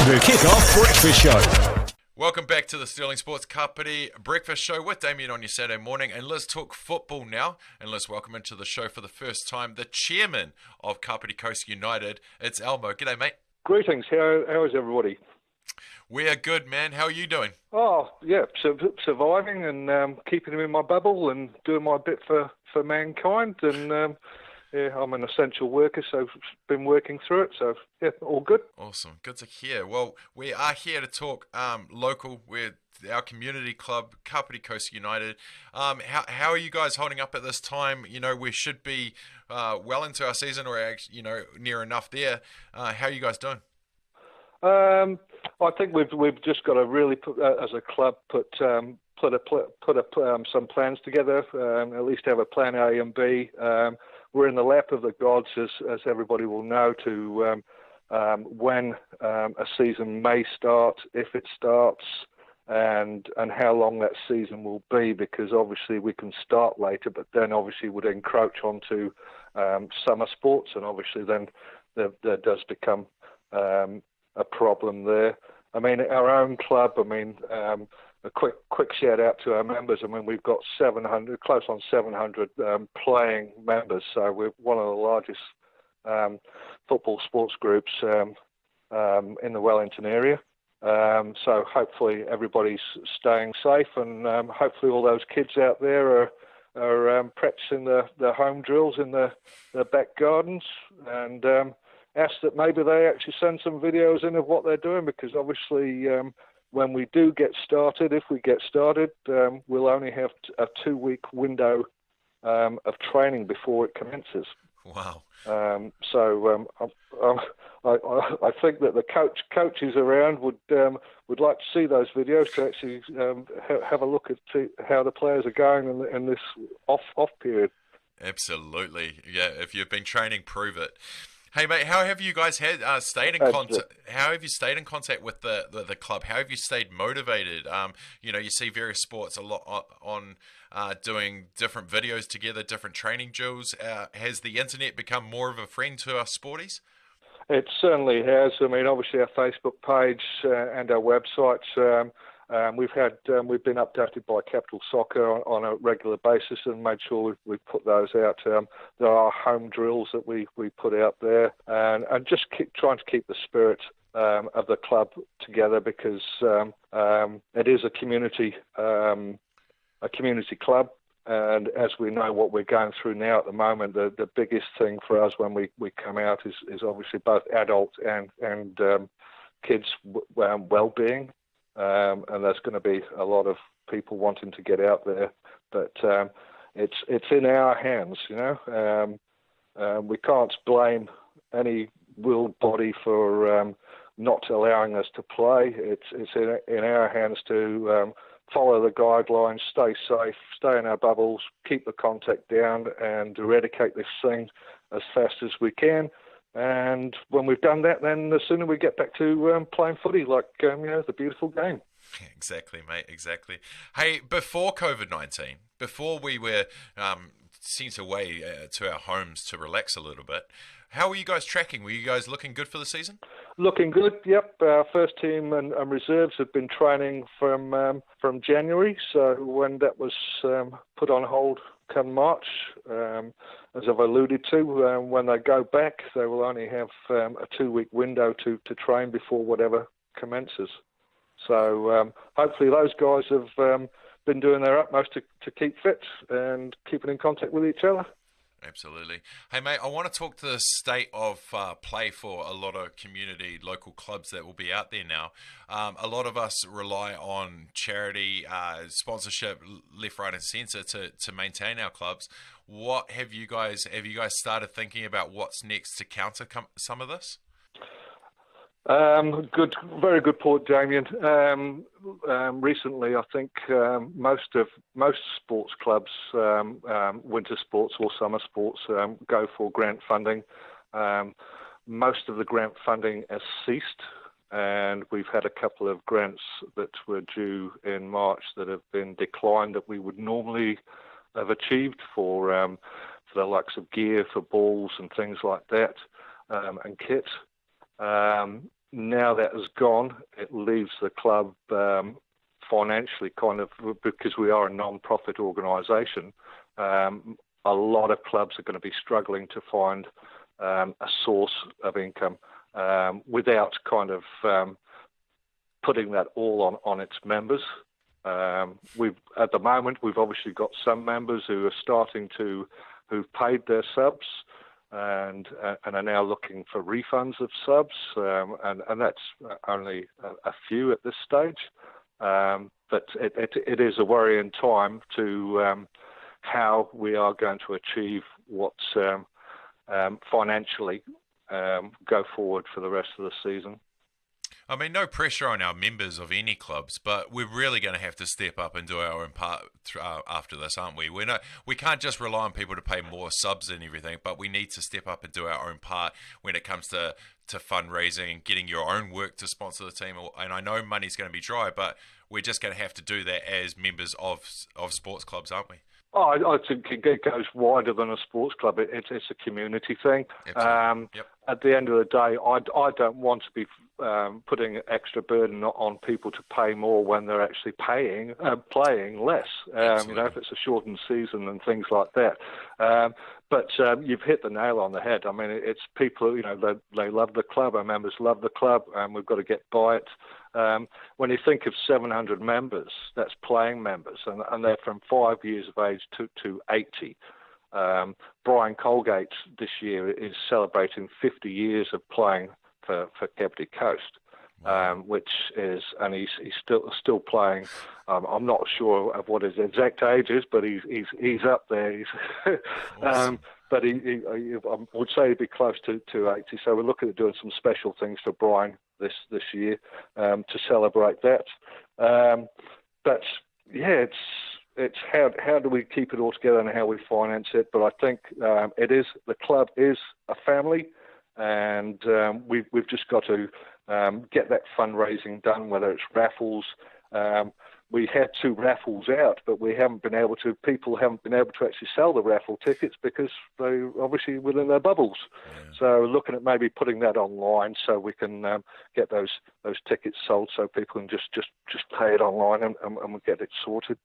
The Kick-Off Breakfast Show. Welcome back to the Sterling Sports Kapiti Breakfast Show with Damian on your Saturday morning. And let's talk football now. And let's welcome into the show for the first time the chairman of Kapiti Coast United. It's Elmo. G'day, mate. Greetings. How is everybody? We are good, man. How are you doing? Oh, yeah, surviving and keeping them in my bubble and doing my bit for mankind. And yeah, I'm an essential worker, so been working through it. So yeah, all good. Awesome. Good to hear. Well, we are here to talk local. We're our community club, Kapiti Coast United. How are you guys holding up at this time? You know, we should be well into our season, or actually, near enough there. How are you guys doing? I think we've just got to really put, as a club, put some plans together. At least have a plan A and B. We're in the lap of the gods, as everybody will know, to when a season may start, if it starts, and how long that season will be. Because obviously we can start later, but then obviously would encroach onto summer sports, and obviously then there does become a problem there. I mean, our own club, a quick shout out to our members. I mean, we've got 700, close on 700 playing members, so we're one of the largest football sports groups in the Wellington area. So hopefully everybody's staying safe, and hopefully all those kids out there are practicing their home drills in their back gardens, and ask that maybe they actually send some videos in of what they're doing, because obviously when we do get started, if we get started, we'll only have a 2-week window of training before it commences. Wow. I think that the coaches around would like to see those videos to actually have a look at how the players are going in this off period. Absolutely. Yeah, if you've been training, prove it. Hey mate, how have you guys stayed in contact? How have you stayed in contact with the club? How have you stayed motivated? You see various sports a lot on doing different videos together, different training drills. Has the internet become more of a friend to us sporties? It certainly has. I mean, obviously our Facebook page and our websites. We've been updated by Capital Soccer on a regular basis and made sure we've put those out. There are home drills that we put out there, and just trying to keep the spirit of the club together, because it is a community club. And as we know what we're going through now at the moment, the biggest thing for us when we come out is obviously both adult and kids' well-being. And there's going to be a lot of people wanting to get out there, but it's in our hands, we can't blame any willed body for not allowing us to play. It's in our hands to follow the guidelines, stay safe, stay in our bubbles, keep the contact down, and eradicate this thing as fast as we can. And when we've done that, then the sooner we get back to playing footy, like the beautiful game. Exactly, mate. Exactly. Hey, before COVID-19, before we were sent away to our homes to relax a little bit, how were you guys tracking? Were you guys looking good for the season? Looking good, yep. Our first team and reserves have been training from January. So when that was put on hold come March, as I've alluded to, when they go back, they will only have a 2-week window to train before whatever commences. So hopefully those guys have been doing their utmost to keep fit and keeping in contact with each other. Absolutely. Hey, mate, I want to talk to the state of play for a lot of community local clubs that will be out there now. A lot of us rely on charity, sponsorship, left, right and centre to maintain our clubs. What have you guys started thinking about what's next to counter some of this? Very good point, Damian. Recently, I think most sports clubs, winter sports or summer sports, go for grant funding. Most of the grant funding has ceased, and we've had a couple of grants that were due in March that have been declined that we would normally have achieved for the likes of gear, for balls and things like that, and kit. now that has gone, it leaves the club financially kind of, because we are a non-profit organisation. A lot of clubs are going to be struggling to find a source of income without kind of putting that all on its members. At the moment, we've obviously got some members who are who've paid their subs and are now looking for refunds of subs, and that's only a few at this stage. But it is a worrying time to how we are going to achieve what's financially go forward for the rest of the season. I mean, no pressure on our members of any clubs, but we're really going to have to step up and do our own part after this, aren't we? We can't just rely on people to pay more subs and everything, but we need to step up and do our own part when it comes to fundraising and getting your own work to sponsor the team. And I know money's going to be dry, but we're just going to have to do that as members of sports clubs, aren't we? Oh, I think it goes wider than a sports club. It's a community thing. Yep. At the end of the day, I don't want to be putting extra burden on people to pay more when they're actually playing less. If it's a shortened season and things like that. But you've hit the nail on the head. I mean, it's people, they love the club. Our members love the club, and we've got to get by it. When you think of 700 members, that's playing members, and they're from 5 years of age to 80. Brian Colgate this year is celebrating 50 years of playing for Kapiti Coast, which is, and he's still playing. I'm not sure of what his exact age is, but he's up there. Awesome. But I would say he'd be close to 80. So we're looking at doing some special things for Brian this year to celebrate that. But yeah, it's how do we keep it all together and how we finance it. But I think the club is a family, and we've just got to get that fundraising done, whether it's raffles. We had 2 raffles out, but people haven't been able to actually sell the raffle tickets because they're obviously within their bubbles. Yeah. So looking at maybe putting that online so we can get those tickets sold so people can just pay it online and we'll get it sorted.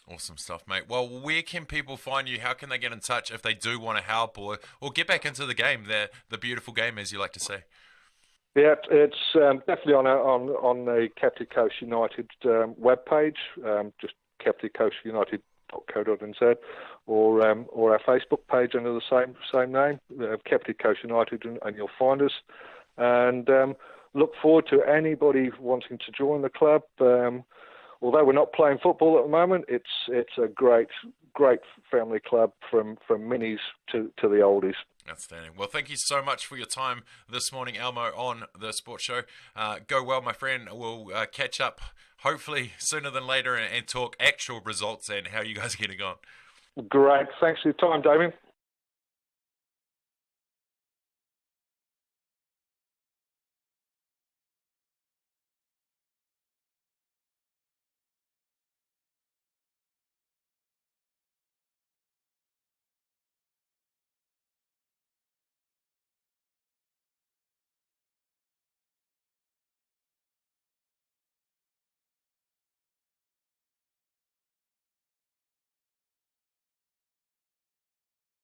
Awesome stuff, mate. Well, where can people find you? How can they get in touch if they do want to help or get back into the game, the beautiful game, as you like to say? Yeah, it's definitely on the Kapiti Coast United webpage, just kapiticoastunited.co.nz, or our Facebook page under the same name, Kapiti Coast United, and you'll find us. And look forward to anybody wanting to join the club. Although we're not playing football at the moment, it's a great family club from minis to the oldies. Outstanding. Well, thank you so much for your time this morning, Elmo, on the Sports Show. Go well, my friend. We'll catch up hopefully sooner than later and talk actual results and how you guys are getting on. Great. Thanks for your time, Damian.